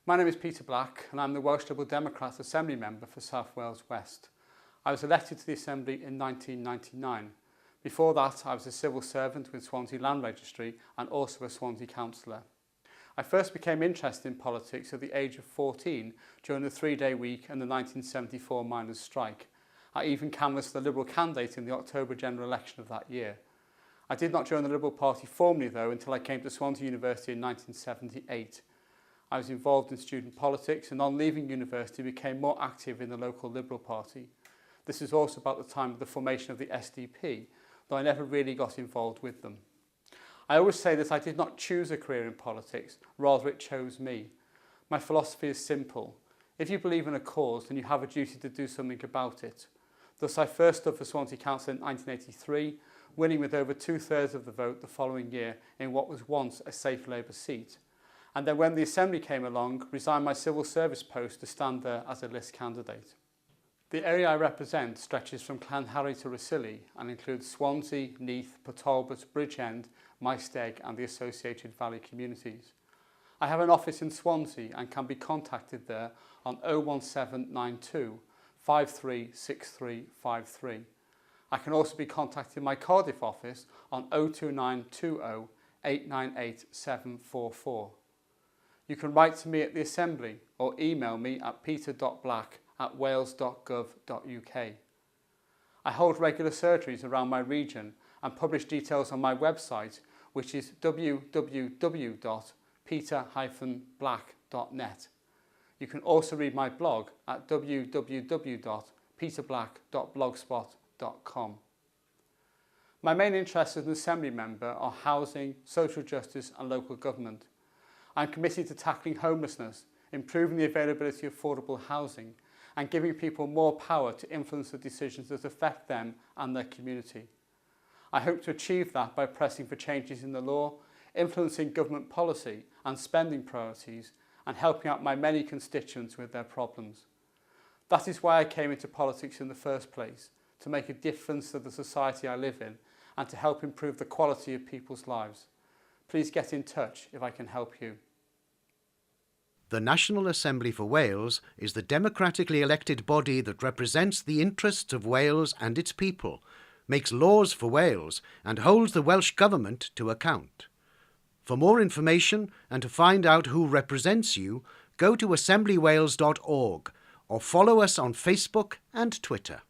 My name is Peter Black and I'm the Welsh Liberal Democrats Assembly Member for South Wales West. I was elected to the Assembly in 1999. Before that, I was a civil servant with Swansea Land Registry and also a Swansea councillor. I first became interested in politics at the age of 14 during the three-day week and the 1974 miners' strike. I even canvassed the Liberal candidate in the October general election of that year. I did not join the Liberal Party formally though until I came to Swansea University in 1978. I was involved in student politics and on leaving university became more active in the local Liberal Party. This is also about the time of the formation of the SDP, though I never really got involved with them. I always say that I did not choose a career in politics, rather it chose me. My philosophy is simple. If you believe in a cause, then you have a duty to do something about it. Thus I first stood for Swansea Council in 1983, winning with over 2/3 of the vote the following year in what was once a safe Labour seat. And then when the Assembly came along, resigned my civil service post to stand there as a list candidate. The area I represent stretches from Clanharry to Rossilly and includes Swansea, Neath, Port Talbot, Bridgend, Maesteg and the associated valley communities. I have an office in Swansea and can be contacted there on 01792 536353. I can also be contacted in my Cardiff office on 02920 898 744. You can write to me at the Assembly or email me at peter.black@wales.gov.uk. I hold regular surgeries around my region and publish details on my website, which is www.peter-black.net. You can also read my blog at www.peterblack.blogspot.com. My main interests as an Assembly member are housing, social justice and local government. I'm committed to tackling homelessness, improving the availability of affordable housing and giving people more power to influence the decisions that affect them and their community. I hope to achieve that by pressing for changes in the law, influencing government policy and spending priorities and helping out my many constituents with their problems. That is why I came into politics in the first place, to make a difference to the society I live in and to help improve the quality of people's lives. Please get in touch if I can help you. The National Assembly for Wales is the democratically elected body that represents the interests of Wales and its people, makes laws for Wales and holds the Welsh Government to account. For more information and to find out who represents you, go to assemblywales.org or follow us on Facebook and Twitter.